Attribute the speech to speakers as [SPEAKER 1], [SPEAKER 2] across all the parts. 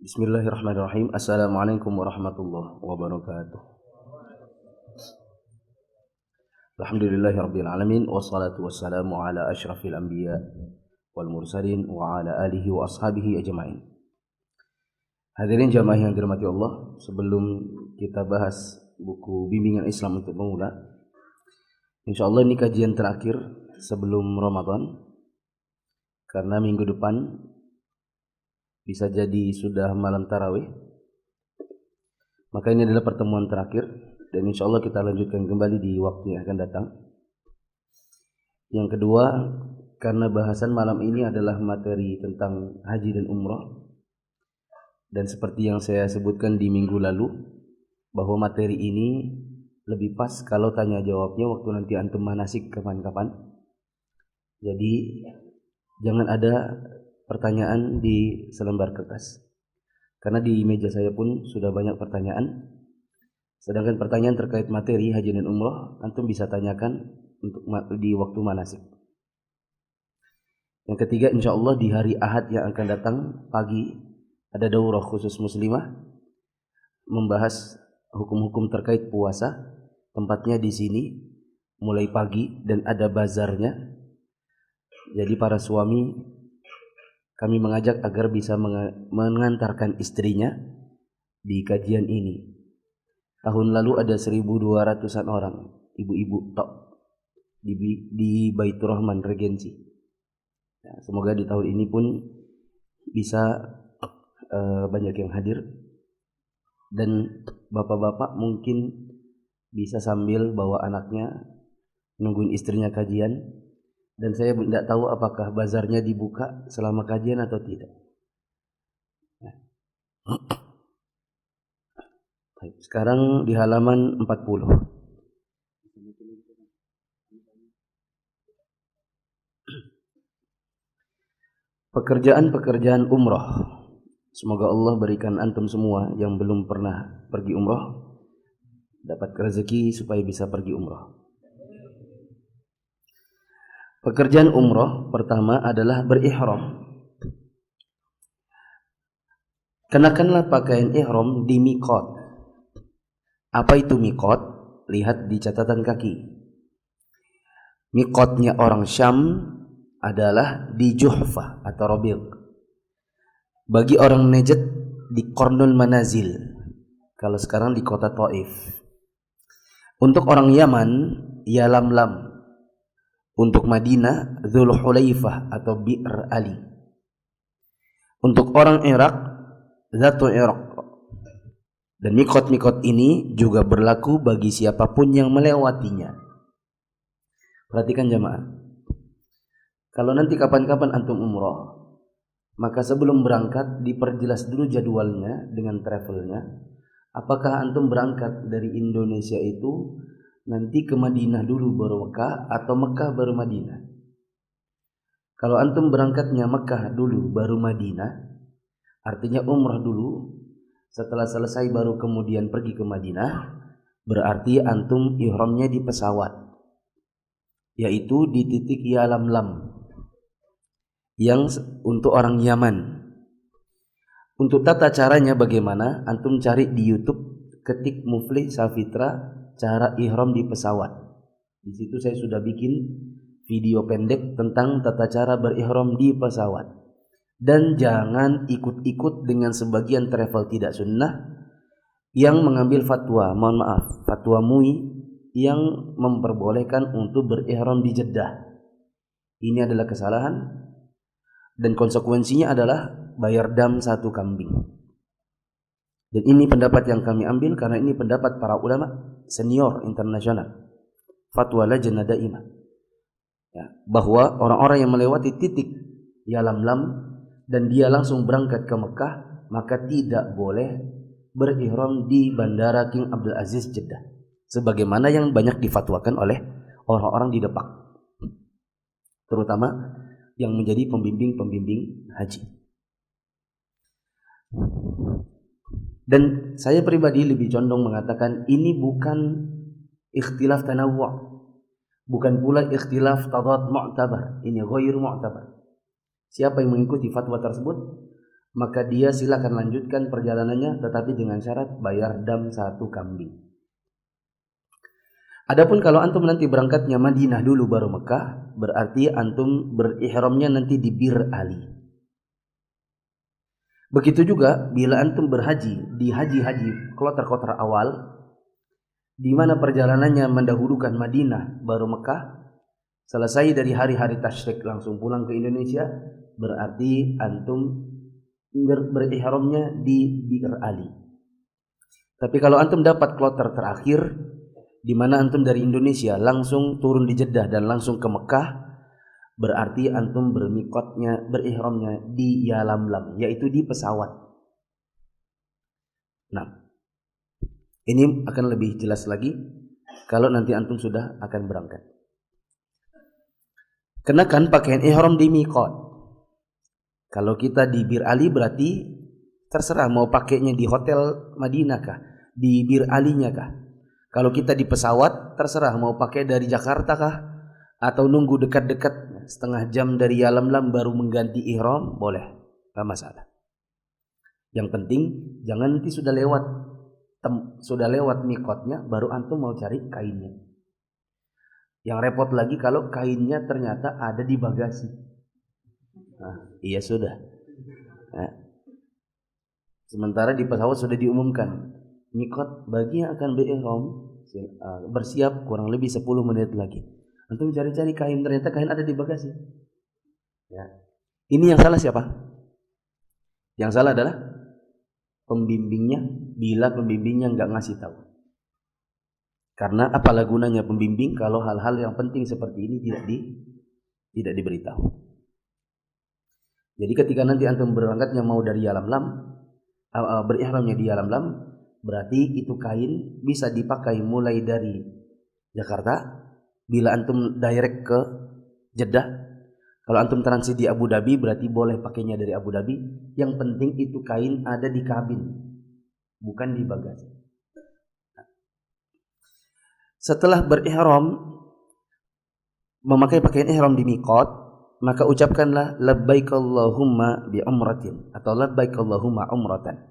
[SPEAKER 1] Bismillahirrahmanirrahim. Assalamualaikum warahmatullahi wabarakatuh. Alhamdulillahirabbil alamin wassalatu wassalamu ala asyrafil anbiya wal mursalin wa ala alihi wa ashabihi ajmain. Hadirin jamaah yang dirahmati Allah, sebelum kita bahas buku Bimbingan Islam untuk Pemula, insyaallah ini kajian terakhir sebelum Ramadan, karena minggu depan bisa jadi sudah malam tarawih. Maka ini adalah pertemuan terakhir dan insyaallah kita lanjutkan kembali di waktu yang akan datang. Yang kedua, karena bahasan malam ini adalah materi tentang haji dan umrah, dan seperti yang saya sebutkan di minggu lalu, bahwa materi ini lebih pas kalau tanya jawabnya waktu nanti antum manasik kapan-kapan. Jadi jangan ada pertanyaan di selembar kertas, karena di meja saya pun sudah banyak pertanyaan. Sedangkan pertanyaan terkait materi haji dan umrah antum bisa tanyakan untuk di waktu manasik. Yang ketiga, insyaallah di hari Ahad yang akan datang pagi ada daurah khusus muslimah membahas hukum-hukum terkait puasa. Tempatnya di sini mulai pagi dan ada bazarnya. Jadi para suami, kami mengajak agar bisa mengantarkan istrinya di kajian ini. Tahun lalu ada 1.200-an orang, ibu-ibu tok di Baitur Rahman Regensi. Ya, semoga di tahun ini pun bisa banyak yang hadir, dan bapak-bapak mungkin bisa sambil bawa anaknya nungguin istrinya kajian. Dan saya tidak tahu apakah bazarnya dibuka selama kajian atau tidak. Baik, sekarang di halaman 40. Pekerjaan-pekerjaan umrah. Semoga Allah berikan antum semua yang belum pernah pergi umrah dapat rezeki supaya bisa pergi umrah. Pekerjaan umrah pertama adalah berihram. Kenakanlah pakaian ihram di miqat. Apa itu miqat? Lihat di catatan kaki. Miqatnya orang Syam adalah di Juhfah atau Rabiq. Bagi orang Najd di Qarnul Manazil. Kalau sekarang di kota Taif. Untuk orang Yaman, Yalamlam. Untuk Madinah, Dzul Hulaifah atau Bi'r Ali. Untuk orang Irak, Zatu Iraq. Dan mikot-mikot ini juga berlaku bagi siapapun yang melewatinya. Perhatikan jamaah. Kalau nanti kapan-kapan antum umrah, maka sebelum berangkat diperjelas dulu jadwalnya dengan travelnya. Apakah antum berangkat dari Indonesia itu nanti ke Madinah dulu baru Mekah, atau Mekah baru Madinah? Kalau antum berangkatnya Mekah dulu baru Madinah, artinya umrah dulu, setelah selesai baru kemudian pergi ke Madinah, berarti antum ihramnya di pesawat, yaitu di titik Yalamlam yang untuk orang Yaman. Untuk tata caranya bagaimana, antum cari di YouTube, ketik Muflih Safitra cara ihram di pesawat. Di situ saya sudah bikin video pendek tentang tata cara berihram di pesawat. Dan jangan ikut-ikut dengan sebagian travel tidak sunnah yang mengambil fatwa, fatwa MUI yang memperbolehkan untuk berihram di Jeddah. Ini adalah kesalahan dan konsekuensinya adalah bayar dam 1 kambing. Dan ini pendapat yang kami ambil karena ini pendapat para ulama senior internasional, fatwa Lajnah Daimah, ya, bahwa orang-orang yang melewati titik Yalamlam dan dia langsung berangkat ke Mekah, maka tidak boleh berihram di Bandara King Abdul Aziz Jeddah, sebagaimana yang banyak difatwakan oleh orang-orang di Depak, terutama yang menjadi pembimbing haji. Dan saya pribadi lebih condong mengatakan ini bukan ikhtilaf tanawwu', bukan pula ikhtilaf tadad mu'tabar. Ini ghair mu'tabar. Siapa yang mengikuti fatwa tersebut, maka dia silakan lanjutkan perjalanannya, tetapi dengan syarat bayar dam 1 kambing. Adapun kalau antum nanti berangkatnya Madinah dulu baru Mekah, berarti antum berihramnya nanti di Bir Ali. Begitu juga bila antum berhaji di haji-haji kloter-kloter awal, di mana perjalanannya mendahulukan Madinah baru Mekah, selesai dari hari-hari tasyrik langsung pulang ke Indonesia, berarti antum berihramnya di Bir Ali. Tapi kalau antum dapat kloter terakhir, di mana antum dari Indonesia langsung turun di Jeddah dan langsung ke Mekah, berarti antum berihramnya di Yalamlam, yaitu di pesawat. Nah, ini akan lebih jelas lagi kalau nanti antum sudah akan berangkat. Kenakan pakaian ihram di miqat. Kalau kita di Bir Ali berarti terserah mau pakainya di hotel Madinah kah, di Bir Alinya kah. Kalau kita di pesawat terserah mau pakai dari Jakarta kah, atau nunggu dekat-dekat setengah jam dari Yalamlam baru mengganti ihram, boleh, gak masalah. Yang penting jangan nanti sudah lewat miqatnya baru antum mau cari kainnya. Yang repot lagi kalau kainnya ternyata ada di bagasi. Nah, iya sudah. Nah, sementara di pesawat sudah diumumkan miqat bagi yang akan berihram bersiap kurang lebih 10 menit lagi. Antum cari-cari kain, ternyata kain ada di bagasi. Ya. Ini yang salah siapa? Yang salah adalah pembimbingnya, bila pembimbingnya nggak ngasih tahu. Karena apalah gunanya pembimbing kalau hal-hal yang penting seperti ini tidak diberitahu. Jadi ketika nanti antum berangkatnya mau dari Yalamlam, berihramnya di Yalamlam, berarti itu kain bisa dipakai mulai dari Jakarta. Bila antum direct ke Jeddah, kalau antum transit di Abu Dhabi berarti boleh pakainya dari Abu Dhabi. Yang penting itu kain ada di kabin, bukan di bagasi. Setelah berihram, memakai pakaian ihram di miqat, maka ucapkanlah labbaik Allahumma bi umratin atau labbaik Allahumma umratan.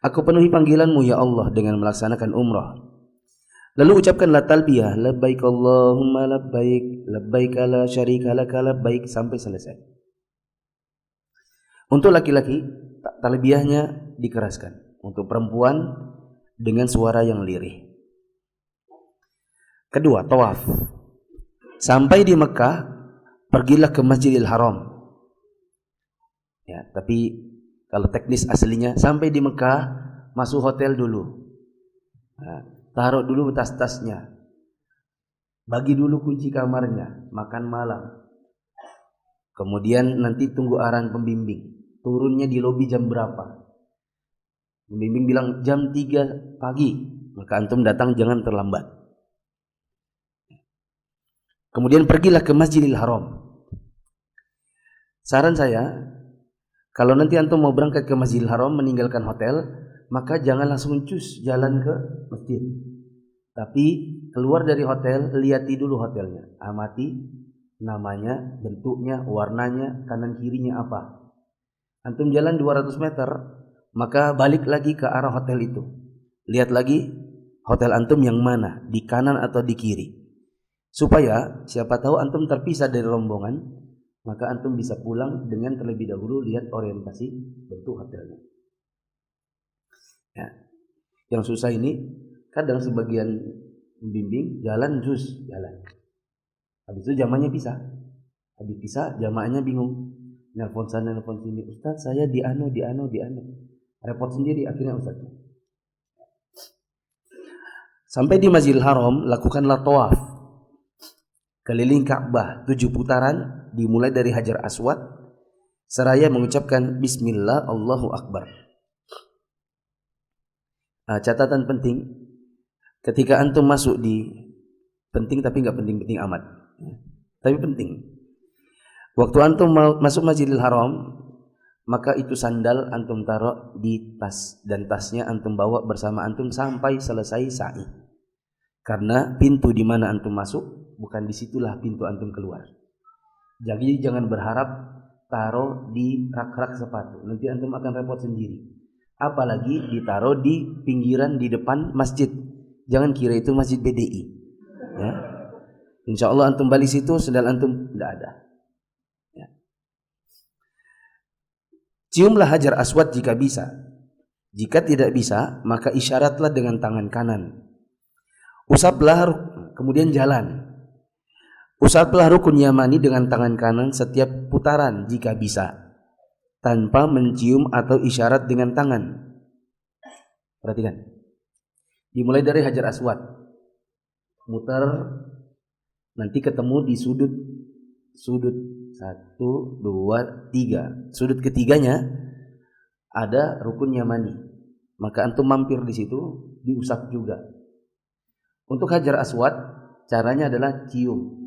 [SPEAKER 1] Aku penuhi panggilanmu ya Allah dengan melaksanakan umrah. Lalu ucapkanlah talbiyah labbaik Allahumma labbaik labbaik la syarika laka labbaik sampai selesai. Untuk laki-laki talbiyahnya dikeraskan, untuk perempuan dengan suara yang lirih. Kedua, tawaf. Sampai di Mekah, pergilah ke Masjidil Haram. Ya, tapi kalau teknis aslinya sampai di Mekah masuk hotel dulu. Nah, taruh dulu tas-tasnya, bagi dulu kunci kamarnya, makan malam. Kemudian nanti tunggu arahan pembimbing, turunnya di lobi jam berapa. Pembimbing bilang jam 3 pagi, maka antum datang jangan terlambat. Kemudian pergilah ke Masjidil Haram. Saran saya, kalau nanti antum mau berangkat ke Masjidil Haram meninggalkan hotel, maka jangan langsung cus jalan ke masjid. Tapi keluar dari hotel, lihati dulu hotelnya, amati namanya, bentuknya, warnanya, kanan kirinya apa. Antum jalan 200 meter, maka balik lagi ke arah hotel itu. Lihat lagi hotel antum yang mana, di kanan atau di kiri. Supaya siapa tahu antum terpisah dari rombongan, maka antum bisa pulang dengan terlebih dahulu lihat orientasi bentuk hotelnya. Ya. Yang susah ini kadang sebagian pembimbing jalan jalan. Habis itu jamaahnya pisah. Habis pisah jamaahnya bingung. Nelpon sana nelpon sini. Ustaz saya di anu. Repot sendiri akhirnya ustaz. Sampai di Masjidil Haram lakukanlah tawaf. Keliling Ka'bah 7 putaran dimulai dari Hajar Aswad seraya mengucapkan bismillah Allahu Akbar. Nah, catatan penting, ketika antum masuk di, penting tapi nggak penting-penting amat, tapi penting. Waktu antum masuk Masjidil Haram, maka itu sandal antum taruh di tas dan tasnya antum bawa bersama antum sampai selesai sa'i. Karena pintu di mana antum masuk, bukan disitulah pintu antum keluar. Jadi jangan berharap taruh di rak-rak sepatu. Nanti antum akan repot sendiri. Apalagi ditaruh di pinggiran di depan masjid. Jangan kira itu masjid BDI. Ya. Insya Allah antum balik situ, sendal antum tidak ada. Ya. Ciumlah hajar aswad jika bisa. Jika tidak bisa, maka isyaratlah dengan tangan kanan. Usaplah, kemudian jalan. Usaplah rukun yamani dengan tangan kanan setiap putaran jika bisa, tanpa mencium atau isyarat dengan tangan. Perhatikan. Dimulai dari hajar aswad. Muter, nanti ketemu di sudut 1, 2, 3. Sudut ketiganya ada rukun yamani. Maka antum mampir di situ, diusap juga. Untuk hajar aswad, caranya adalah cium.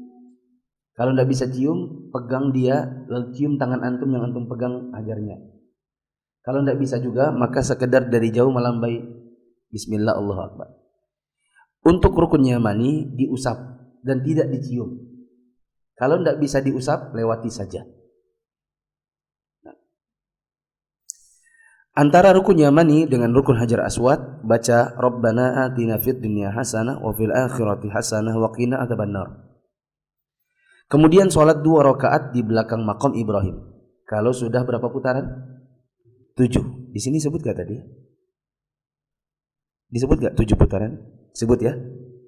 [SPEAKER 1] Kalau tidak bisa cium, pegang dia, lalu cium tangan antum yang antum pegang hajarnya. Kalau tidak bisa juga, maka sekedar dari jauh melambai Bismillah Allahu Akbar. Untuk rukun yamani diusap dan tidak dicium. Kalau tidak bisa diusap, lewati saja. Antara rukun yamani dengan rukun hajar aswad, baca Rabbana atina fid dunya hasanah wa fil akhirati hasanah wa qina adzabannar. Kemudian sholat 2 rakaat di belakang maqam Ibrahim. Kalau sudah berapa putaran? 7. Di sini sebut gak tadi? Disebut gak 7 putaran? Sebut ya.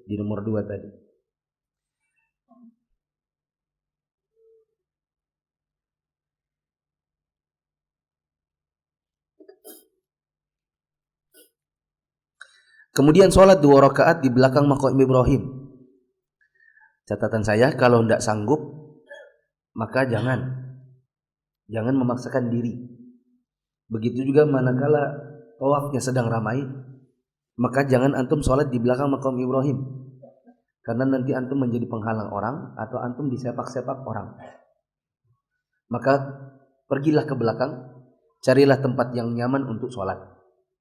[SPEAKER 1] Di nomor 2 tadi. Kemudian sholat 2 rakaat di belakang maqam Ibrahim. Catatan saya, kalau tidak sanggup, maka jangan memaksakan diri. Begitu juga manakala tawafnya sedang ramai, maka jangan antum sholat di belakang maqam Ibrahim, karena nanti antum menjadi penghalang orang atau antum disepak-sepak orang. Maka pergilah ke belakang, carilah tempat yang nyaman untuk sholat,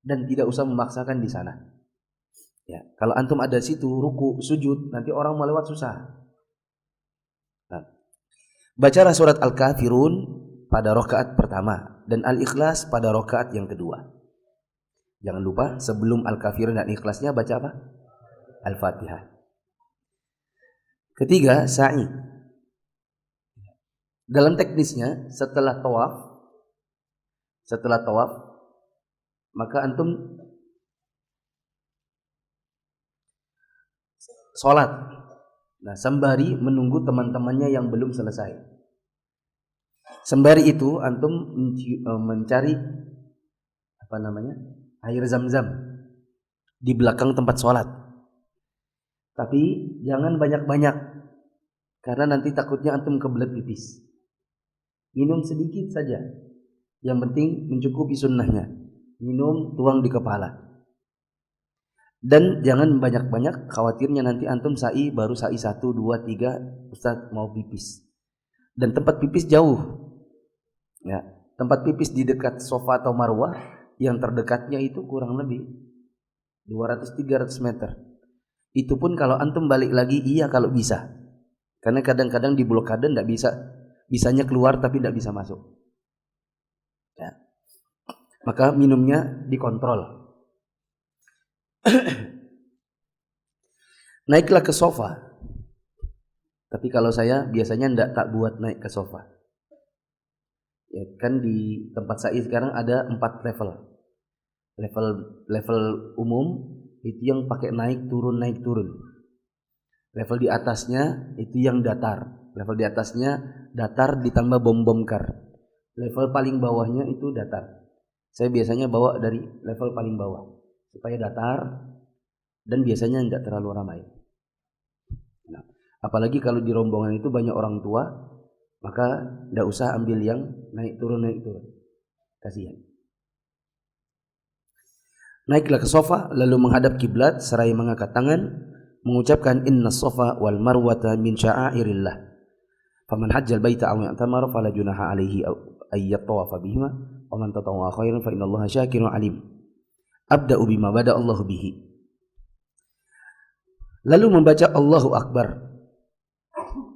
[SPEAKER 1] dan tidak usah memaksakan di sana. Ya, kalau antum ada situ ruku, sujud, nanti orang mau lewat susah. Nah, bacalah surat Al-Kafirun pada rakaat pertama dan Al-Ikhlas pada rakaat yang kedua. Jangan lupa sebelum Al-Kafirun dan Ikhlasnya baca apa? Al-Fatihah. Ketiga, sa'i. Dalam teknisnya setelah tawaf maka antum sholat. Nah, sembari menunggu teman-temannya yang belum selesai. Sembari itu antum mencari air zam-zam di belakang tempat sholat. Tapi jangan banyak-banyak, karena nanti takutnya antum kebelet pipis. Minum sedikit saja. Yang penting mencukupi sunnahnya. Minum, tuang di kepala. Dan jangan banyak-banyak, khawatirnya nanti antum sa'i, baru sa'i 1, 2, 3, Ustaz mau pipis. Dan tempat pipis jauh. Ya, tempat pipis di dekat sofa atau marwah, yang terdekatnya itu kurang lebih 200-300 meter. Itu pun kalau antum balik lagi, iya kalau bisa. Karena kadang-kadang di blokade tidak bisa, bisanya keluar tapi tidak bisa masuk. Ya. Maka minumnya dikontrol. Naiklah ke sofa. Tapi kalau saya biasanya tak buat naik ke sofa. Ya, kan di tempat saya sekarang ada 4 level. Level umum itu yang pakai naik turun. Level di atasnya itu yang datar. Level di atasnya datar ditambah bom kar. Level paling bawahnya itu datar. Saya biasanya bawa dari level paling bawah supaya datar dan biasanya tidak terlalu ramai. Nah, apalagi kalau di rombongan itu banyak orang tua, maka tidak usah ambil yang naik turun. Kasihan. Naiklah ke sofa lalu menghadap kiblat seraya mengangkat tangan, mengucapkan inna sofa wal marwata min sya'airillah. Faman hajjal baita aw i'tamara fala junaha alaihi ay yatawafa bihima wa man tatawwa khairan fa innallaha syakirun alim. Abda'u bima bada Allah bihi. Lalu membaca Allahu Akbar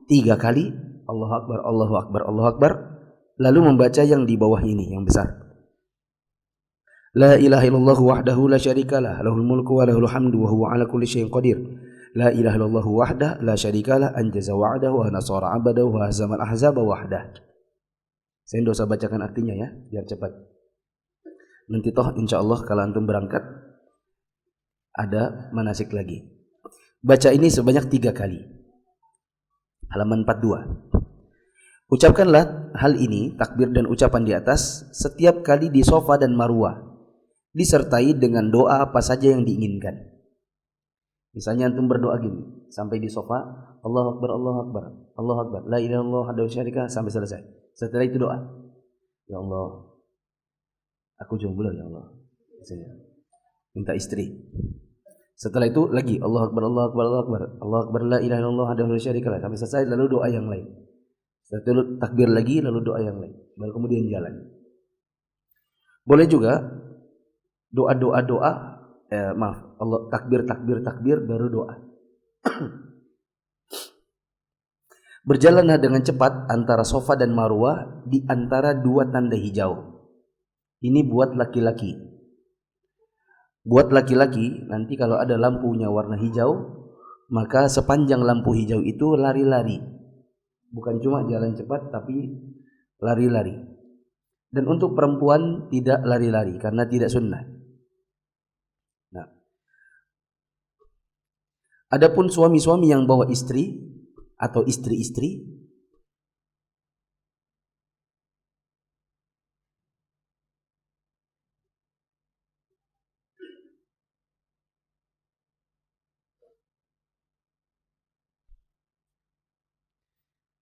[SPEAKER 1] 3 kali. Allahu Akbar, Allahu Akbar, Allahu Akbar. lalu membaca yang di bawah ini yang besar. La ilaha illallah wahdahu la syarikalah lahul mulku wa lahul hamdu wa huwa ala kulli syai'in qadir. La ilaha illallah wahdah la syarikalah anjaza wa'dahu wa nasara 'abdahu wa hazamal ahzaba wahdah. Saya tidak usah bacakan artinya ya, biar cepat. Nanti toh insyaallah kalau antum berangkat ada manasik lagi. Baca ini sebanyak 3 kali. Halaman 42. Ucapkanlah hal ini, takbir dan ucapan di atas, setiap kali di sofa dan marwah, disertai dengan doa apa saja yang diinginkan. Misalnya antum berdoa gini, sampai di sofa, Allahu Akbar, Allahu Akbar, Allahu Akbar, la ilaha illallah wahdahu syarika, sampai selesai. Setelah itu doa, ya Allah, aku jomblo ya Allah, misalnya, minta istri. Setelah itu lagi, Allahu Akbar, Allahu Akbar, Allahu Akbar, Allahu Akbar, la ilaha illallah wahdahu syarika, sampai selesai, lalu doa yang lain. Setelah itu takbir lagi, lalu doa yang lain, baru kemudian jalan. Boleh juga doa, Allah takbir baru doa. Berjalanlah dengan cepat antara sofa dan marwah di antara 2 tanda hijau. Ini buat laki-laki. Buat laki-laki, nanti kalau ada lampunya warna hijau, maka sepanjang lampu hijau itu lari-lari. Bukan cuma jalan cepat, tapi lari-lari. Dan untuk perempuan tidak lari-lari karena tidak sunnah. Nah, adapun suami-suami yang bawa istri atau istri-istri,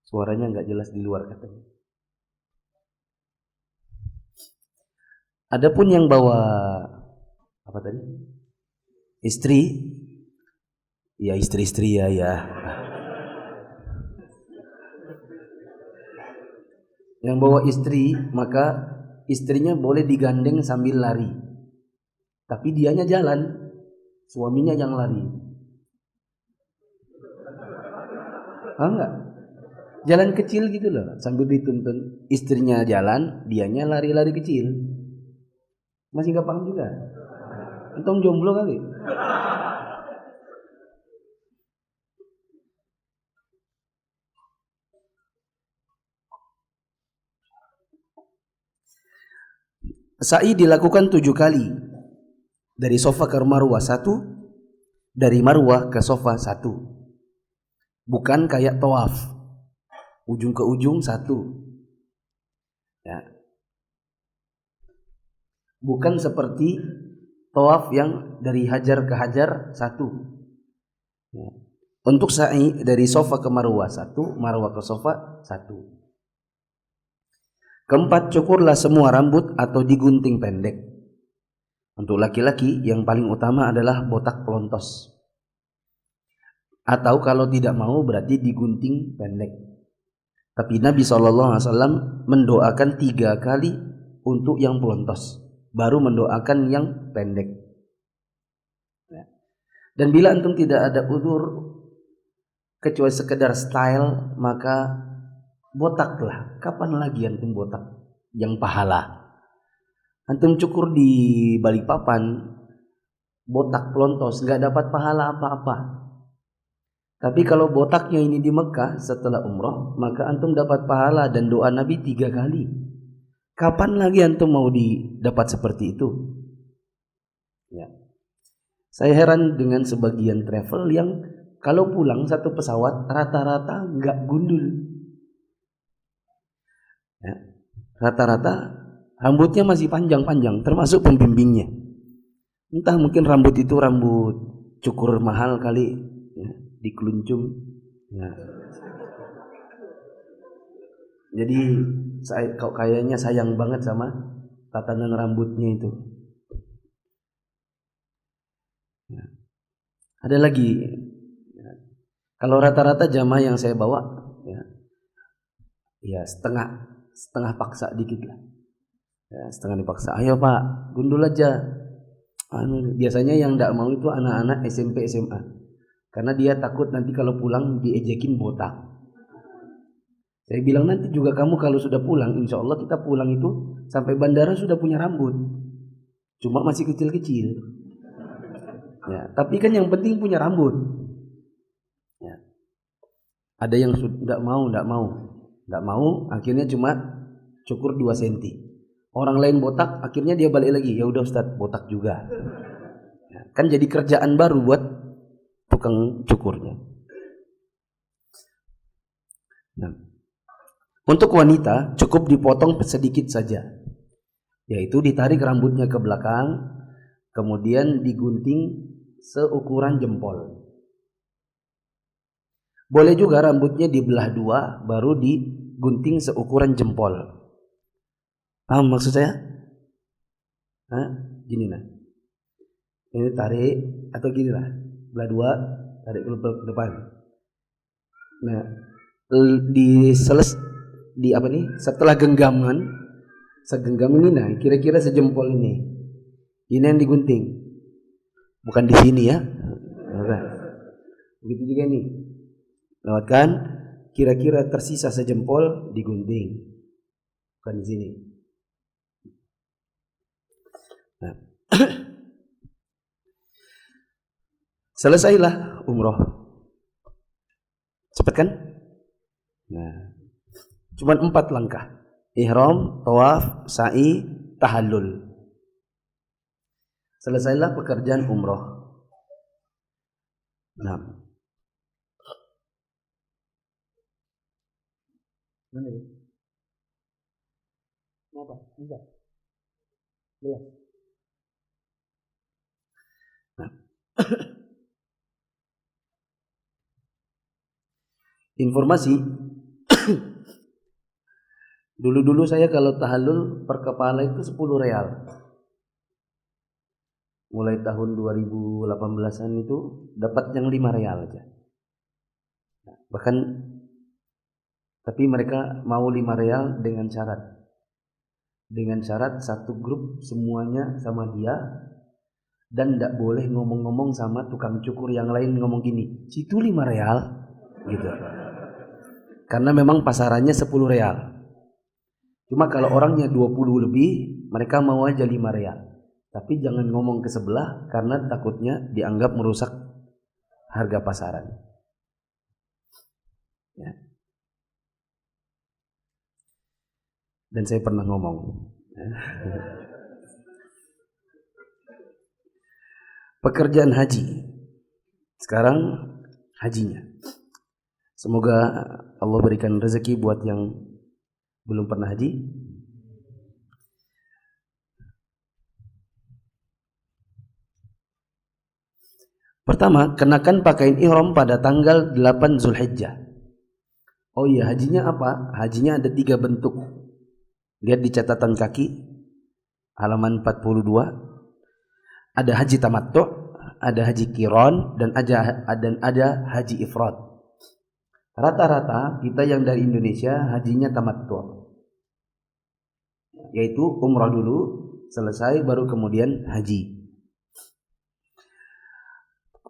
[SPEAKER 1] suaranya nggak jelas di luar katanya. Adapun yang bawa apa tadi? Istri, ya istri-istri ya. Yang bawa istri, maka istrinya boleh digandeng sambil lari. Tapi dianya jalan, suaminya yang lari. Enggak? Jalan kecil gitu loh, sambil dituntun. Istrinya jalan, dianya lari-lari kecil. Masih enggak paham juga? Antum jomblo kali? Sa'i dilakukan 7 kali. Dari sofa ke marwah 1, dari marwah ke sofa 1. Bukan kayak tawaf, ujung ke ujung 1. Ya. Bukan seperti tawaf yang dari hajar ke hajar 1. Ya. Untuk sa'i dari sofa ke marwah 1, marwah ke sofa 1. Keempat, cukurlah semua rambut atau digunting pendek. Untuk laki-laki yang paling utama adalah botak pelontos. Atau kalau tidak mau berarti digunting pendek. Tapi Nabi SAW mendoakan 3 kali untuk yang pelontos, baru mendoakan yang pendek. Dan bila antum tidak ada udzur kecuali sekedar style, maka botaklah. Kapan lagi antum botak yang pahala? Antum cukur di Balikpapan, botak pelontos, nggak dapat pahala apa-apa. Tapi kalau botaknya ini di Mekah setelah umroh, maka antum dapat pahala dan doa Nabi 3 kali. Kapan lagi antum mau didapat seperti itu? Ya. Saya heran dengan sebagian travel yang kalau pulang satu pesawat rata-rata nggak gundul. Ya. Rata-rata rambutnya masih panjang-panjang, termasuk pembimbingnya. Entah mungkin rambut itu rambut cukur mahal kali, ya, dikeluncung. Ya. Jadi kayaknya sayang banget sama tatanan rambutnya itu. Ya. Ada lagi, ya. Kalau rata-rata jamaah yang saya bawa, ya setengah paksa dikit lah. Ya, setengah dipaksa. Ayo Pak, gundul aja. Biasanya yang tidak mau itu anak-anak SMP SMA, karena dia takut nanti kalau pulang diejekin botak. Saya bilang nanti juga kamu kalau sudah pulang, insya Allah kita pulang itu sampai bandara sudah punya rambut, cuma masih kecil-kecil. Ya, tapi kan yang penting punya rambut. Ya. Ada yang tidak mau, akhirnya cuma cukur 2 cm. Orang lain botak, akhirnya dia balik lagi. Ya udah Ustaz, botak juga. Ya, kan jadi kerjaan baru buat tukang cukurnya. Nah, untuk wanita cukup dipotong sedikit saja, yaitu ditarik rambutnya ke belakang, kemudian digunting seukuran jempol. Boleh juga rambutnya dibelah 2, baru digunting seukuran jempol. Paham maksud saya? Gini nah. Ini tarik atau gini lah. Belah 2, tarik ke depan. Nah, setelah genggaman, segenggam ini nah, kira-kira sejempol ini. Ini yang digunting. Bukan di sini ya. Begitu juga ini. Lewatkan, kira-kira tersisa sejempol digunting. Bukan di sini. Nah. Selesailah umroh. Cepat kan? Nah, cuma 4 langkah. Ihram, tawaf, sa'i, tahallul. Selesailah pekerjaan umroh. Nah. Mana ya? Apa? Bisa? Belum. Nah. Informasi. Dulu-dulu saya kalau tahallul per kepala itu 10 real. Mulai tahun 2018-an itu dapat yang 5 real aja. Bahkan tapi mereka mau 5 real dengan syarat. Dengan syarat satu grup semuanya sama dia, dan tidak boleh ngomong-ngomong sama tukang cukur yang lain ngomong gini, situ 5 real gitu. Karena memang pasarannya 10 real. Cuma kalau orangnya 20 lebih, mereka mau aja 5 real. Tapi jangan ngomong ke sebelah karena takutnya dianggap merusak harga pasaran. Ya. Dan saya pernah ngomong. Pekerjaan haji. Sekarang hajinya. Semoga Allah berikan rezeki buat yang belum pernah haji. Pertama, kenakan pakaian ihram pada tanggal 8 Zulhijjah. Oh iya, hajinya apa? Hajinya ada 3 bentuk. Lihat di catatan kaki halaman 42. Ada haji tamattu, ada haji qiran, dan ada haji ifrad. Rata-rata kita yang dari Indonesia hajinya tamattu, yaitu umrah dulu, selesai baru kemudian haji.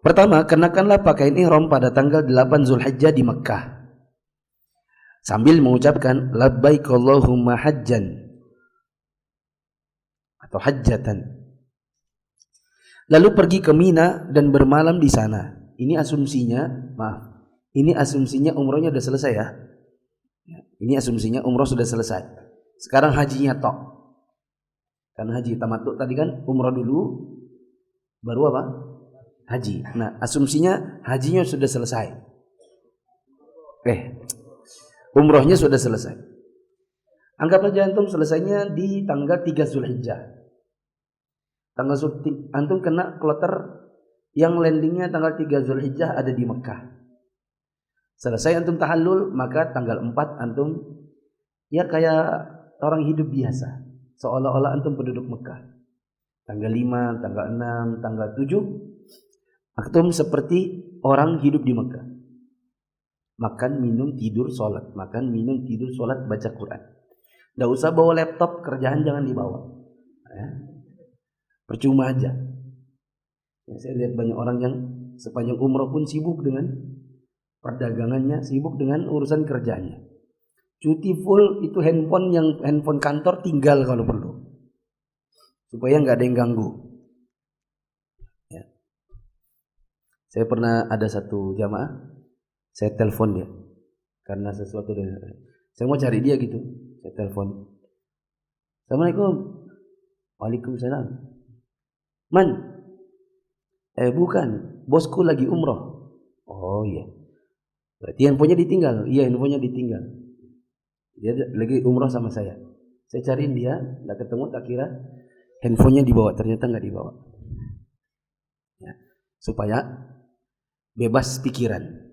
[SPEAKER 1] Pertama, kenakanlah pakaian ihram pada tanggal 8 Zulhijjah di Mekkah, sambil mengucapkan labbaik Allahumma hajjan atau hajjatan. Lalu pergi ke Mina dan bermalam di sana. Ini asumsinya umrohnya sudah selesai ya. Ini asumsinya umroh sudah selesai. Sekarang hajinya tok. Karena haji tamattu tadi kan umroh dulu, baru apa? Haji. Nah, asumsinya hajinya sudah selesai. Umrohnya sudah selesai. Anggap aja antum selesainya di tanggal 3 Zulhijjah. Antum kena kloter yang landingnya tanggal 3 Zulhijjah ada di Mekah. Selesai antum tahallul, maka tanggal 4 antum ya kayak orang hidup biasa, seolah-olah antum penduduk Mekah. Tanggal 5, tanggal 6, tanggal 7 antum seperti orang hidup di Mekah. Makan, minum, tidur, sholat. Makan, minum, tidur, sholat, baca Quran. Tidak usah bawa laptop, kerjaan jangan dibawa ya. Percuma aja ya. Saya lihat banyak orang yang sepanjang umroh pun sibuk dengan perdagangannya, sibuk dengan urusan kerjanya. Cuti full itu handphone kantor tinggal kalau perlu. Supaya nggak ada yang ganggu. Ya. Saya pernah ada satu jamaah, saya telepon dia karena sesuatu saya mau cari dia gitu. Saya telepon. Assalamualaikum. Waalaikumsalam. Man? Bukan, bosku lagi umroh. Oh iya. Berarti handphonenya ditinggal. Iya, handphonenya ditinggal. Dia lagi umroh sama saya. Saya cariin dia, nggak ketemu, tak kira handphonenya dibawa, ternyata nggak dibawa. Ya. Supaya bebas pikiran.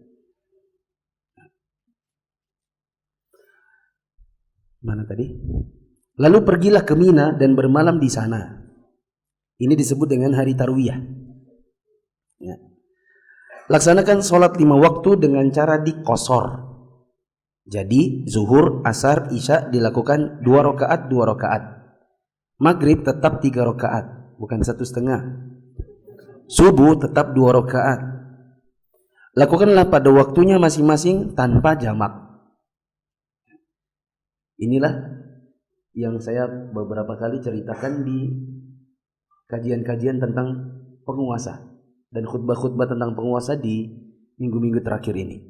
[SPEAKER 1] Mana tadi? Lalu pergilah ke Mina dan bermalam di sana. Ini disebut dengan hari Tarwiyah. Ya. Laksanakan sholat 5 waktu dengan cara dikosor. Jadi zuhur, asar, isya dilakukan 2 rakaat 2 rakaat. Maghrib tetap 3 rakaat, bukan 1,5. Subuh tetap 2 rakaat. Lakukanlah pada waktunya masing-masing tanpa jamak. Inilah yang saya beberapa kali ceritakan di kajian-kajian tentang penguasa dan khutbah-khutbah tentang penguasa di minggu-minggu terakhir ini.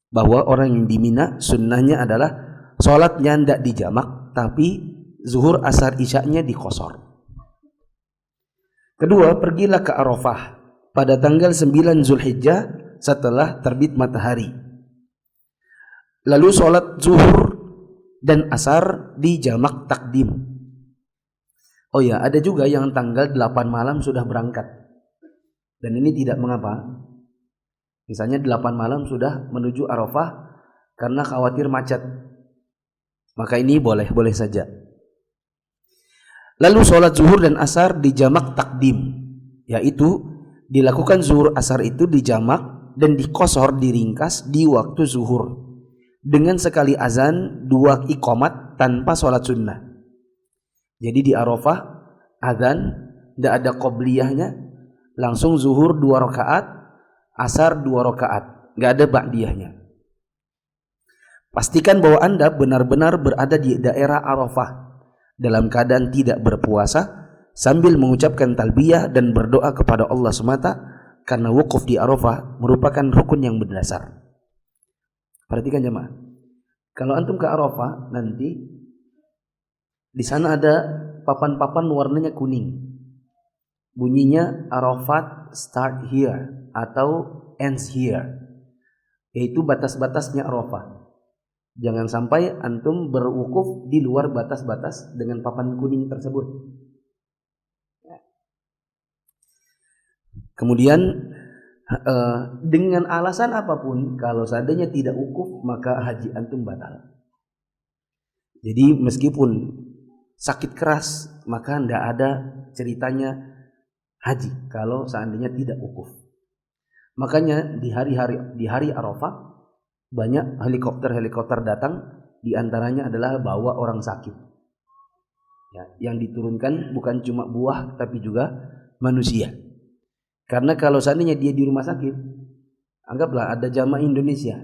[SPEAKER 1] Bahwa orang yang di Mina sunnahnya adalah sholatnya tidak dijamak, tapi zuhur, asar, isyaknya dikosor. Kedua, pergilah ke Arafah pada tanggal 9 Zulhijjah setelah terbit matahari. Lalu sholat zuhur dan asar di jamak takdim. Oh ya, ada juga yang tanggal 8 malam sudah berangkat. Dan ini tidak mengapa. Misalnya 8 malam sudah menuju Arafah karena khawatir macet. Maka ini boleh saja. Lalu sholat zuhur dan asar di jamak takdim. Yaitu dilakukan zuhur asar itu di jamak dan dikosor, diringkas di waktu zuhur. Dengan sekali azan 2 iqamat tanpa sholat sunnah. Jadi di Arafah azan tidak ada qobliyahnya, langsung zuhur 2 rakaat, asar 2 rakaat, nggak ada ba'diyahnya. Pastikan bahwa Anda benar-benar berada di daerah Arafah dalam keadaan tidak berpuasa sambil mengucapkan talbiyah dan berdoa kepada Allah semata, karena wukuf di Arafah merupakan rukun yang berdasar. Perhatikan jemaah. Kalau antum ke Arafah nanti di sana ada papan-papan warnanya kuning. Bunyinya Arafat start here atau ends here. Yaitu batas-batasnya Arafah. Jangan sampai antum berwukuf di luar batas-batas dengan papan kuning tersebut. Kemudian dengan alasan apapun, kalau seandainya tidak wukuf maka haji antum batal. Jadi meskipun sakit keras maka tidak ada ceritanya haji kalau seandainya tidak wukuf. Makanya di hari Arafah banyak helikopter datang, di antaranya adalah bawa orang sakit. Ya, yang diturunkan bukan cuma buah tapi juga manusia. Karena kalau seandainya dia di rumah sakit, anggaplah ada jamaah Indonesia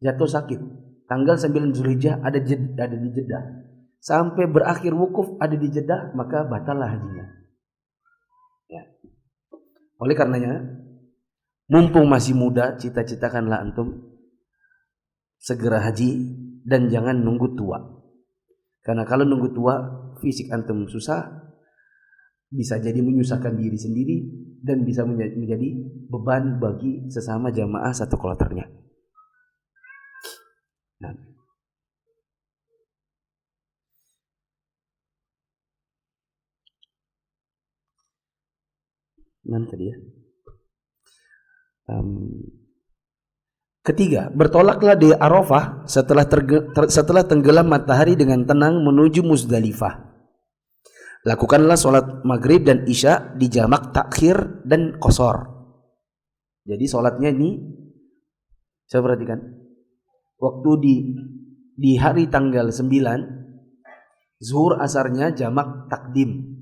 [SPEAKER 1] jatuh sakit, tanggal 9 Zulhijjah ada di Jeddah, sampai berakhir wukuf ada di Jeddah, maka batallah hajinya. Ya. Oleh karenanya, mumpung masih muda, cita-citakanlah antum segera haji dan jangan nunggu tua. Karena kalau nunggu tua, fisik antum susah, bisa jadi menyusahkan diri sendiri dan bisa menjadi beban bagi sesama jamaah satu kloternya. Nah. Mana tadi ya? Ketiga, bertolaklah di Arafah setelah tenggelam matahari dengan tenang menuju Muzdalifah. Lakukanlah sholat maghrib dan isya di jamak takhir dan qasar. Jadi sholatnya ini, saya perhatikan, waktu di hari tanggal 9, zuhur asarnya jamak takdim.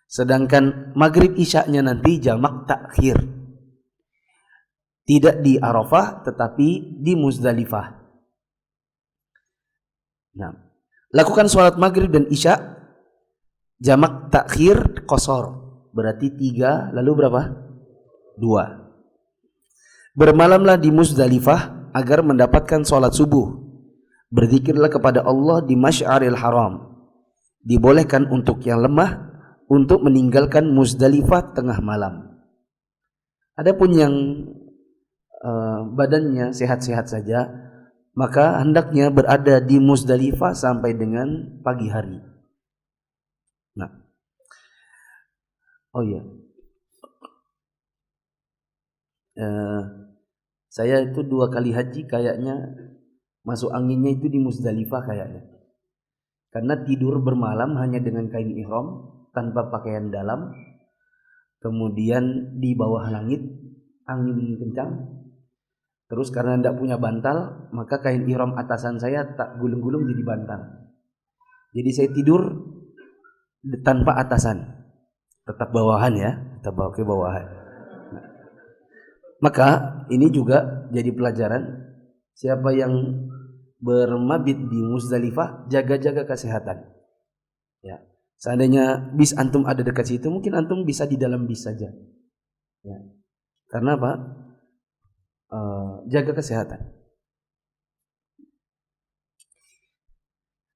[SPEAKER 1] Sedangkan maghrib isya'nya nanti jamak takhir. Tidak di Arafah tetapi di Muzdalifah. Nah, lakukan sholat maghrib dan isya jamak takhir qasar, berarti 3 lalu berapa? 2. Bermalamlah di Muzdalifah agar mendapatkan sholat subuh. Berzikirlah kepada Allah di Masy'aril Haram. Dibolehkan untuk yang lemah untuk meninggalkan Muzdalifah tengah malam. Adapun yang badannya sehat-sehat saja, maka hendaknya berada di Muzdalifah sampai dengan pagi hari. Nah, oh iya, saya itu 2 kali haji kayaknya masuk anginnya itu di Muzdalifah kayaknya. Karena tidur bermalam hanya dengan kain ihram tanpa pakaian dalam, kemudian di bawah langit angin kencang. Terus karena tidak punya bantal, maka kain ihram atasan saya tak gulung-gulung jadi bantal. Jadi saya tidur tanpa atasan, tetap bawahan ya, tetap bawa ke bawahan. Nah, maka ini juga jadi pelajaran, siapa yang bermabit di Muzdalifah jaga-jaga kesehatan. Ya, seandainya bis antum ada dekat situ, mungkin antum bisa di dalam bis saja. Ya, karena apa? Jaga kesehatan.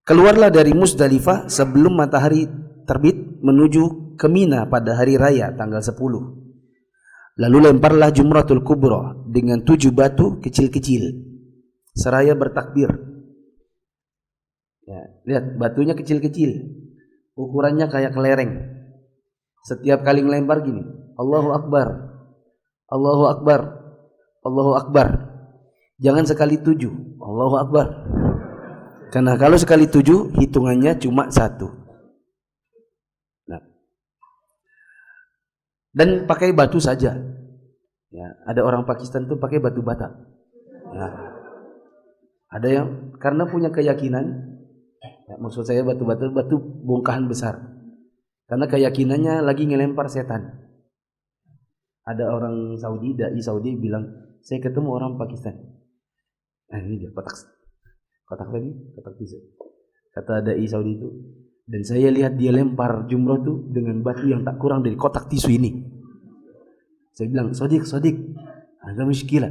[SPEAKER 1] Keluarlah dari Muzdalifah sebelum matahari terbit menuju ke Mina pada hari raya tanggal 10. Lalu lemparlah Jumratul Kubra dengan 7 batu kecil-kecil seraya bertakbir. Ya, lihat batunya kecil-kecil, ukurannya kayak kelereng. Setiap kali ngelempar gini, Allahu Akbar, Allahu Akbar, Allahu Akbar. Jangan sekali 7, Allahu Akbar. Karena kalau sekali 7 hitungannya cuma 1. Nah, dan pakai batu saja. Ya, ada orang Pakistan tuh pakai batu bata. Nah, ada yang karena punya keyakinan, ya, maksud saya batu bongkahan besar. Karena keyakinannya lagi ngelempar setan. Ada orang Saudi, dai Saudi bilang, saya ketemu orang Pakistan. Nah ini dia kotak tadi, kotak tisu. Kata dai Saudi itu, dan saya lihat dia lempar jumroh itu dengan batu yang tak kurang dari kotak tisu ini. Saya bilang, Sodik, ada muskilah.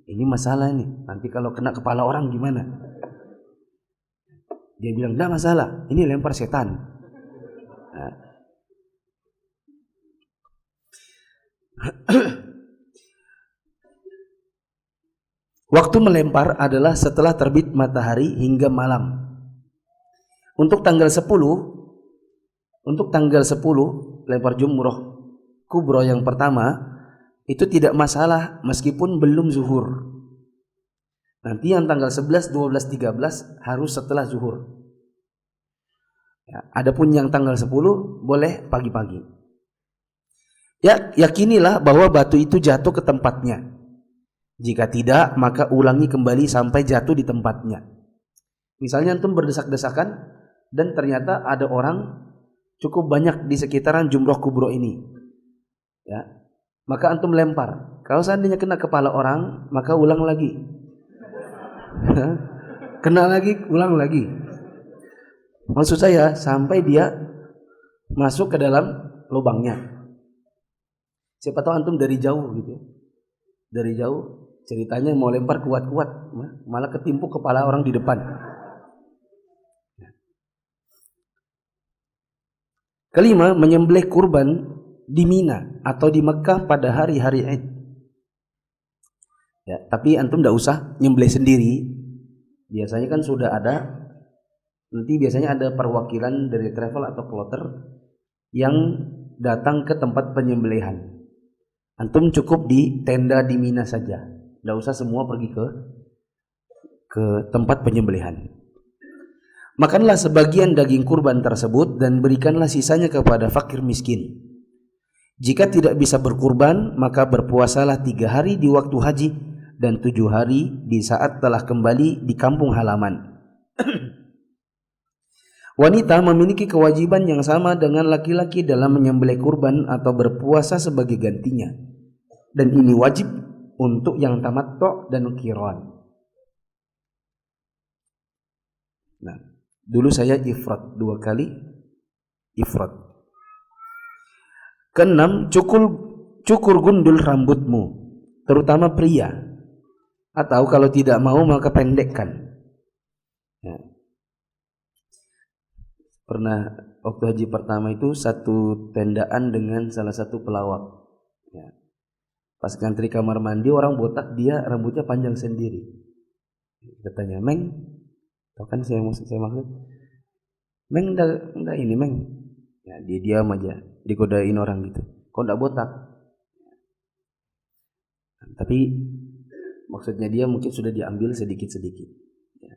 [SPEAKER 1] Ini masalah ini. Nanti kalau kena kepala orang gimana? Dia bilang, enggak masalah. Ini lempar setan. Nah. Waktu melempar adalah setelah terbit matahari hingga malam. Untuk tanggal 10 lempar jumroh kubro yang pertama itu tidak masalah meskipun belum zuhur. Nanti yang tanggal 11, 12, 13 harus setelah zuhur. Ya, adapun yang tanggal 10 boleh pagi-pagi. Ya, yakinilah bahwa batu itu jatuh ke tempatnya. Jika tidak, maka ulangi kembali sampai jatuh di tempatnya. Misalnya antum berdesak-desakan dan ternyata ada orang cukup banyak di sekitaran jumroh kubro ini. Ya, maka antum lempar. Kalau seandainya kena kepala orang, maka ulang lagi. Kena lagi, ulang lagi. Maksud saya sampai dia masuk ke dalam lubangnya. Siapa tahu antum dari jauh gitu. Dari jauh ceritanya mau lempar kuat-kuat, malah ketimpuk kepala orang di depan. Kelima, menyembelih kurban di Mina atau di Mekah pada hari-hari Id. Ya, tapi antum tidak usah nyembelih sendiri. Biasanya kan sudah ada, nanti biasanya ada perwakilan dari travel atau kloter yang datang ke tempat penyembelihan. Antum cukup di tenda di Mina saja, tidak usah semua pergi ke tempat penyembelihan. Makanlah sebagian daging kurban tersebut dan berikanlah sisanya kepada fakir miskin. Jika tidak bisa berkurban, maka berpuasalah 3 hari di waktu haji dan 7 hari di saat telah kembali di kampung halaman. Wanita memiliki kewajiban yang sama dengan laki-laki dalam menyembelih kurban atau berpuasa sebagai gantinya. Dan ini wajib untuk yang tamattu' dan qiran. Nah, dulu saya ifrat 2 kali ifrat. Keenam, cukur gundul rambutmu, terutama pria. Atau kalau tidak mau maka pendekkan. Ya. Pernah waktu haji pertama itu satu tendaan dengan salah satu pelawak. Ya. Pas ngantri kamar mandi orang botak, dia rambutnya panjang sendiri. Katanya, "Meng, tahu kan saya maksud? Meng, enggak ini, Meng." Ya, dia diam aja, digodain orang gitu. Kok enggak botak? Tapi maksudnya dia mungkin sudah diambil sedikit-sedikit. Ya.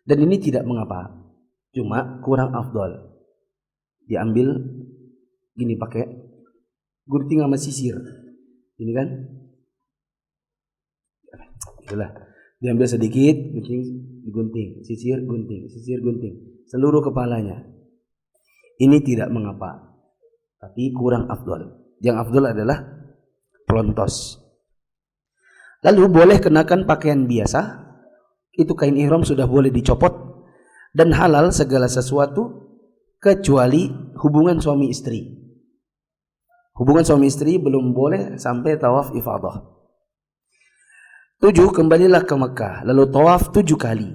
[SPEAKER 1] Dan ini tidak mengapa, cuma kurang afdol. Diambil gini pakai gunting sama sisir. Ini kan? Itulah. Diambil sedikit, digunting, sisir, gunting, seluruh kepalanya. Ini tidak mengapa, tapi kurang afdol. Yang afdol adalah pelontos. Lalu boleh kenakan pakaian biasa, itu kain ihram sudah boleh dicopot, dan halal segala sesuatu kecuali hubungan suami istri. Hubungan suami istri belum boleh sampai tawaf ifadah. 7, kembalilah ke Mekah, lalu tawaf 7 kali.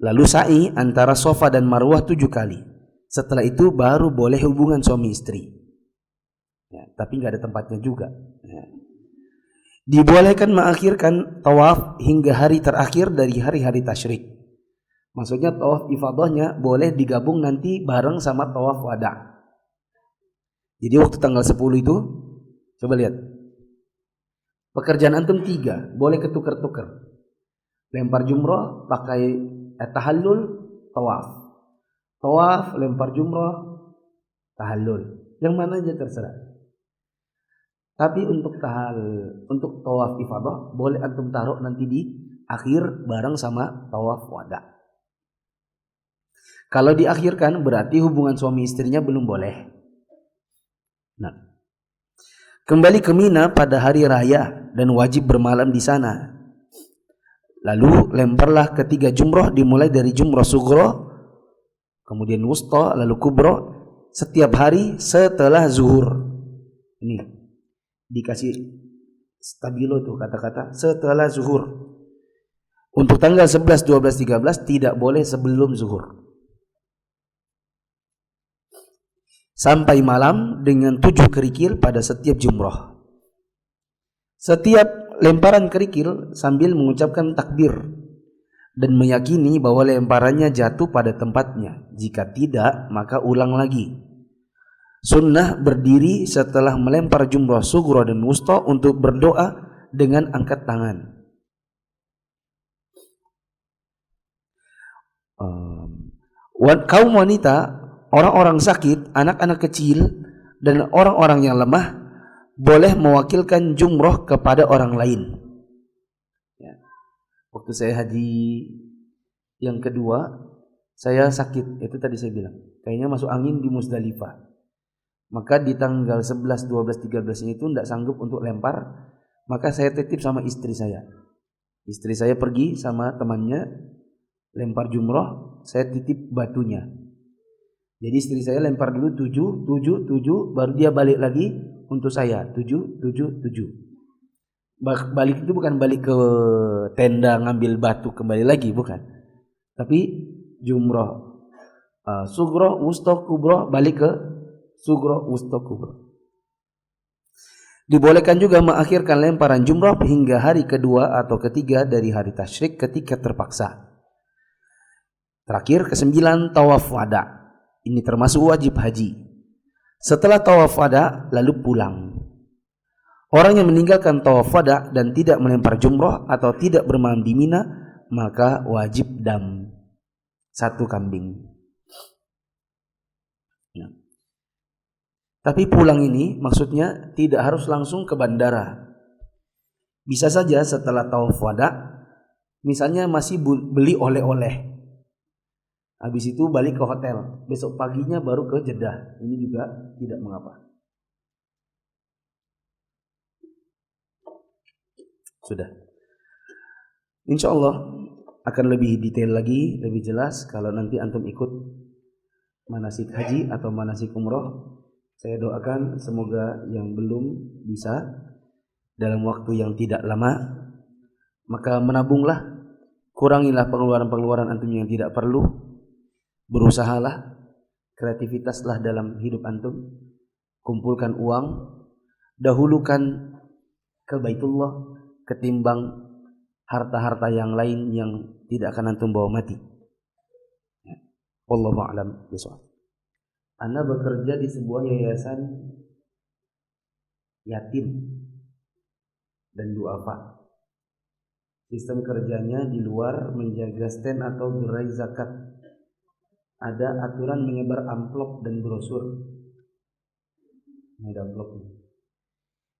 [SPEAKER 1] Lalu sa'i antara Safa dan Marwah 7 kali. Setelah itu baru boleh hubungan suami istri. Ya, tapi nggak ada tempatnya juga. Ya. Dibolehkan mengakhirkan tawaf hingga hari terakhir dari hari-hari tasyrik. Maksudnya tawaf ifadahnya boleh digabung nanti bareng sama tawaf wada. Jadi waktu tanggal 10 itu, coba lihat. Pekerjaan antum 3, boleh ketukar-tukar. Lempar jumroh, pakai tahallul, tawaf. Tawaf, lempar jumroh, tahallul. Yang mana aja terserah. Tapi untuk tawaf ifadah boleh antum taruh nanti di akhir bareng sama tawaf wada. Kalau diakhirkan berarti hubungan suami istrinya belum boleh. Nah, kembali ke Mina pada hari raya dan wajib bermalam di sana. Lalu lemparlah ketiga jumroh, dimulai dari jumroh sugro, kemudian wusta, lalu kubro, setiap hari setelah zuhur. Ini dikasih stabilo tuh kata-kata setelah zuhur. Untuk tanggal 11, 12, 13 tidak boleh sebelum zuhur. Sampai malam dengan 7 kerikil pada setiap jumroh. Setiap lemparan kerikil sambil mengucapkan takbir dan meyakini bahwa lemparannya jatuh pada tempatnya. Jika tidak, maka ulang lagi. Sunnah berdiri setelah melempar jumroh sugro dan wusta untuk berdoa dengan angkat tangan. Kaum wanita, orang-orang sakit, anak-anak kecil, dan orang-orang yang lemah boleh mewakilkan jumroh kepada orang lain. Ya. Waktu saya haji yang kedua, saya sakit. Itu tadi saya bilang, kayaknya masuk angin di Musdalifah. Maka di tanggal 11, 12, 13 ini itu tidak sanggup untuk lempar. Maka saya titip sama istri saya. Istri saya pergi sama temannya lempar jumroh, saya titip batunya. Jadi istri saya lempar dulu 7, 7, 7, baru dia balik lagi untuk saya 7, 7, 7. Balik itu bukan balik ke tenda ngambil batu kembali lagi, bukan. Tapi jumroh sugro, wusta, kubro, balik ke sugro, wusta, kubro. Dibolehkan juga mengakhirkan lemparan jumroh hingga hari kedua atau ketiga dari hari tasyrik ketika terpaksa. Terakhir, ke-9, tawaf wada. Ini termasuk wajib haji. Setelah tawaf wada lalu pulang. Orang yang meninggalkan tawaf wada dan tidak melempar jumroh atau tidak bermalam di Mina, maka wajib dam 1 kambing. Nah. Tapi pulang ini maksudnya tidak harus langsung ke bandara. Bisa saja setelah tawaf wada, misalnya masih beli oleh-oleh. Habis itu balik ke hotel. Besok paginya baru ke Jeddah. Ini juga tidak mengapa. Sudah. Insya Allah akan lebih detail lagi, lebih jelas kalau nanti antum ikut manasik haji atau manasik umroh. Saya doakan semoga yang belum bisa dalam waktu yang tidak lama, maka menabunglah, kurangilah pengeluaran-pengeluaran antum yang tidak perlu, berusahalah, kreativitaslah dalam hidup antum, kumpulkan uang, dahulukan ke Baitullah ketimbang harta-harta yang lain yang tidak akan antum bawa mati. Wallahu a'lam bishawab. Ana bekerja di sebuah yayasan yatim dan duafa. Sistem kerjanya di luar menjaga stand atau gerai zakat. Ada aturan menyebar amplop dan brosur. Ini ada amplopnya.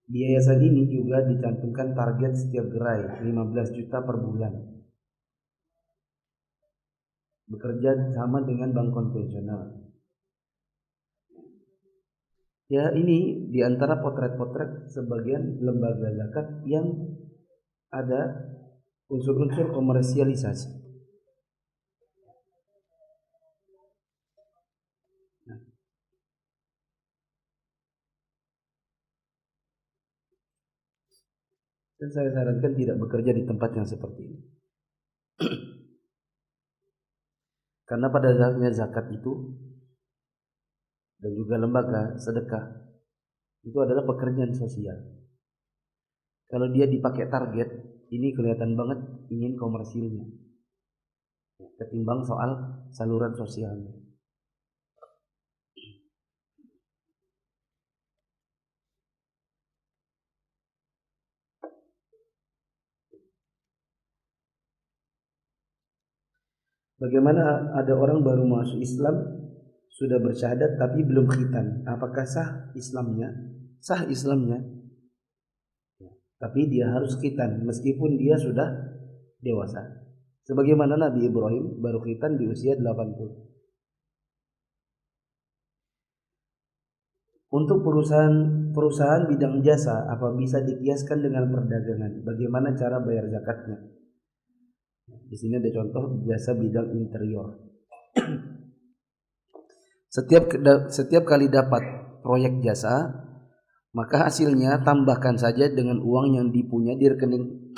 [SPEAKER 1] Di yayasan ini juga dicantumkan target setiap gerai 15 juta per bulan. Bekerja sama dengan bank konvensional. Ya, ini diantara potret-potret sebagian lembaga zakat yang ada unsur-unsur komersialisasi. Dan saya sarankan tidak bekerja di tempat yang seperti ini. Karena pada dasarnya zakat itu dan juga lembaga sedekah itu adalah pekerjaan sosial. Kalau dia dipakai target, ini kelihatan banget ingin komersilnya ketimbang soal saluran sosialnya. Bagaimana ada orang baru masuk Islam, sudah bersyahadat tapi belum khitan? Apakah sah Islamnya? Sah Islamnya, tapi dia harus khitan meskipun dia sudah dewasa. Sebagaimana Nabi Ibrahim baru khitan di usia 80. Untuk perusahaan bidang jasa, apa bisa dikiaskan dengan perdagangan? Bagaimana cara bayar zakatnya? Di sini ada contoh jasa bidang interior. Setiap kali dapat proyek jasa, maka hasilnya tambahkan saja dengan uang yang dipunya di rekening,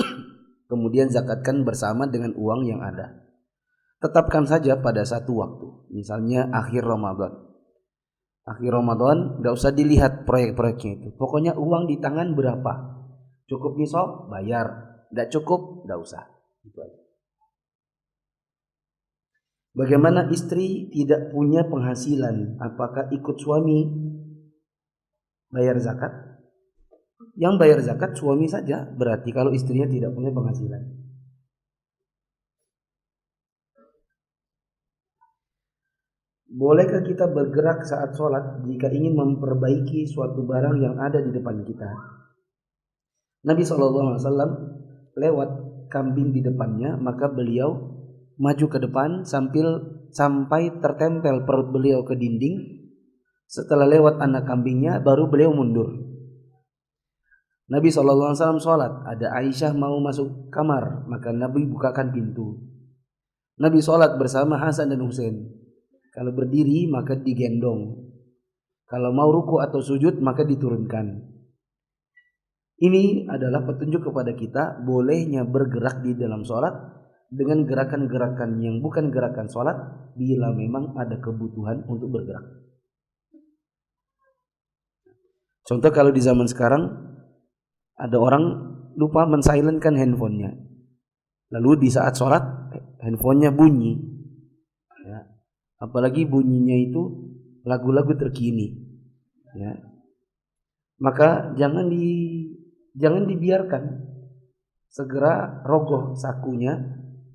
[SPEAKER 1] kemudian zakatkan bersama dengan uang yang ada. Tetapkan saja pada satu waktu, misalnya akhir Ramadan. Akhir Ramadan, tidak usah dilihat proyek-proyeknya itu. Pokoknya uang di tangan berapa? Cukup nisab, bayar. Tidak cukup, tidak usah. Itu aja. Bagaimana istri tidak punya penghasilan? Apakah ikut suami bayar zakat? Yang bayar zakat suami saja, berarti kalau istrinya tidak punya penghasilan. Bolehkah kita bergerak saat sholat jika ingin memperbaiki suatu barang yang ada di depan kita? Nabi SAW lewat kambing di depannya, maka beliau maju ke depan sampai tertempel perut beliau ke dinding. Setelah lewat anak kambingnya, baru beliau mundur. Nabi SAW sholat, ada Aisyah mau masuk kamar, maka Nabi bukakan pintu. Nabi sholat bersama Hasan dan Husain. Kalau berdiri maka digendong. Kalau mau ruku atau sujud maka diturunkan. Ini adalah petunjuk kepada kita bolehnya bergerak di dalam sholat dengan gerakan-gerakan yang bukan gerakan sholat bila memang ada kebutuhan untuk bergerak. Contoh kalau di zaman sekarang ada orang lupa men-silentkan handphonenya, lalu di saat sholat handphonenya bunyi, ya. Apalagi bunyinya itu lagu-lagu terkini, ya. Maka jangan dibiarkan, segera rogoh sakunya,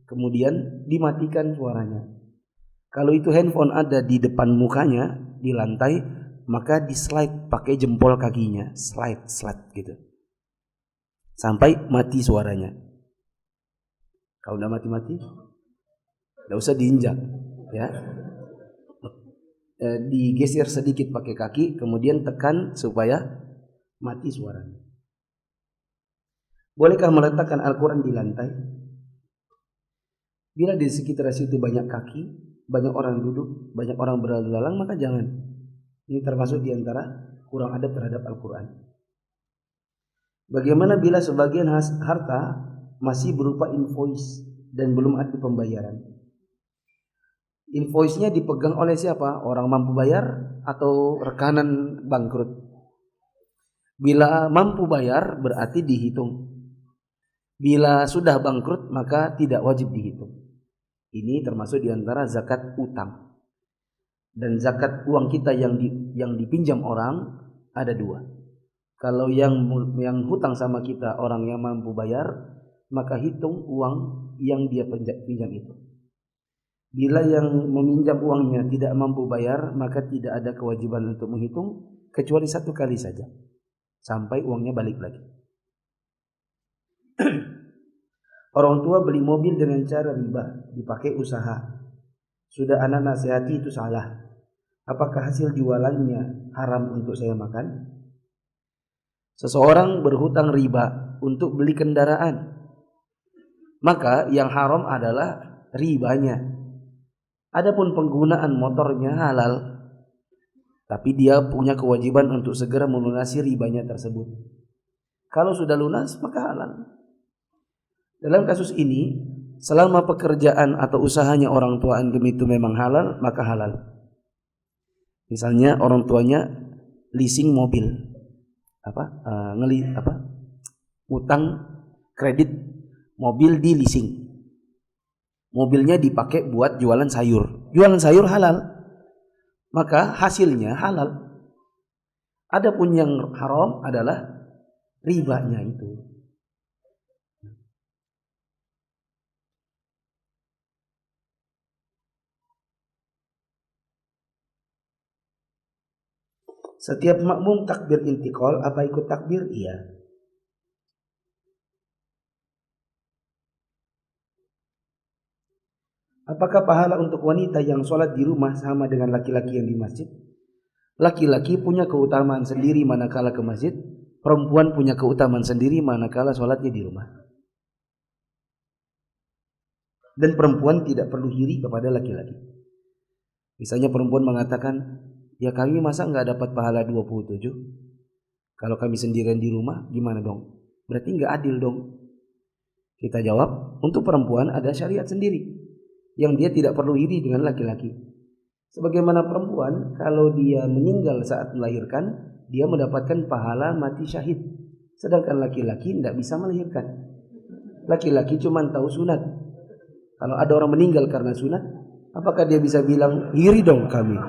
[SPEAKER 1] kemudian dimatikan suaranya. Kalau itu handphone ada di depan mukanya di lantai, maka di slide pakai jempol kakinya, slide gitu, sampai mati suaranya. Kalau udah mati, nggak usah diinjak, ya. Digeser sedikit pakai kaki, kemudian tekan supaya mati suaranya. Bolehkah meletakkan Al-Quran di lantai? Bila di sekitar situ banyak kaki, banyak orang duduk, banyak orang berlalu lalang, maka jangan. Ini termasuk diantara kurang adab terhadap Al-Quran. Bagaimana bila sebagian harta masih berupa invoice dan belum ada pembayaran? Invoice-nya dipegang oleh siapa? Orang mampu bayar atau rekanan bangkrut? Bila mampu bayar berarti dihitung. Bila sudah bangkrut maka tidak wajib dihitung. Ini termasuk diantara zakat utang. Dan zakat uang kita yang dipinjam orang ada dua. Kalau yang hutang sama kita orang yang mampu bayar, maka hitung uang yang dia pinjam itu. Bila yang meminjam uangnya tidak mampu bayar, maka tidak ada kewajiban untuk menghitung kecuali satu kali saja, sampai uangnya balik lagi. Orang tua beli mobil dengan cara riba, dipakai usaha. Sudah anak nasihati itu salah. Apakah hasil jualannya haram untuk saya makan? Seseorang berhutang riba untuk beli kendaraan, maka yang haram adalah ribanya. Adapun penggunaan motornya halal, tapi dia punya kewajiban untuk segera melunasi ribanya tersebut. Kalau sudah lunas maka halal. Dalam kasus ini, selama pekerjaan atau usahanya orang tua antum itu memang halal, maka halal. Misalnya orang tuanya leasing mobil, utang kredit mobil di leasing. Mobilnya dipakai buat jualan sayur. Jualan sayur halal, maka hasilnya halal. Adapun yang haram adalah ribanya itu. Setiap makmum takbir intikal, apa ikut takbir? Iya. Apakah pahala untuk wanita yang sholat di rumah sama dengan laki-laki yang di masjid? Laki-laki punya keutamaan sendiri manakala ke masjid, perempuan punya keutamaan sendiri manakala sholatnya di rumah. Dan perempuan tidak perlu iri kepada laki-laki. Misalnya perempuan mengatakan, ya kami masa nggak dapat pahala 27? Kalau kami sendirian di rumah gimana dong? Berarti nggak adil dong. Kita jawab, untuk perempuan ada syariat sendiri yang dia tidak perlu iri dengan laki-laki. Sebagaimana perempuan kalau dia meninggal saat melahirkan, dia mendapatkan pahala mati syahid. Sedangkan laki-laki tidak bisa melahirkan. Laki-laki cuma tahu sunat. Kalau ada orang meninggal karena sunat, apakah dia bisa bilang iri dong kami?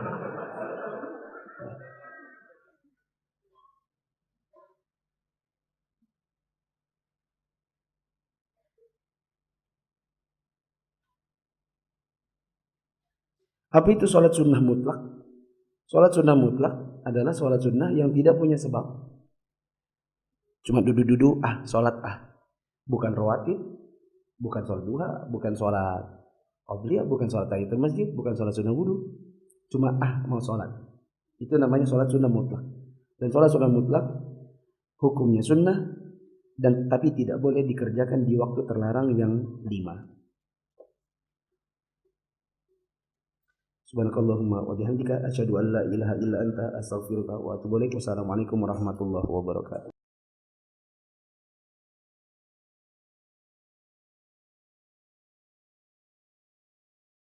[SPEAKER 1] Apa itu sholat sunnah mutlak? Sholat sunnah mutlak adalah sholat sunnah yang tidak punya sebab. Cuma duduk-duduk, sholat bukan rawatib, bukan sholat duha, bukan sholat qabliyah, bukan sholat tahiyatul masjid, bukan sholat sunnah wudu. Cuma mau sholat. Itu namanya sholat sunnah mutlak. Dan sholat sunnah mutlak hukumnya sunnah, dan tapi tidak boleh dikerjakan di waktu terlarang yang 5. Subhanakallahumma wa bihamdika asyhadu an la ilaha illa anta astaghfiruka wa atubu ilaik. Wassalamualaikum warahmatullahi wabarakatuh.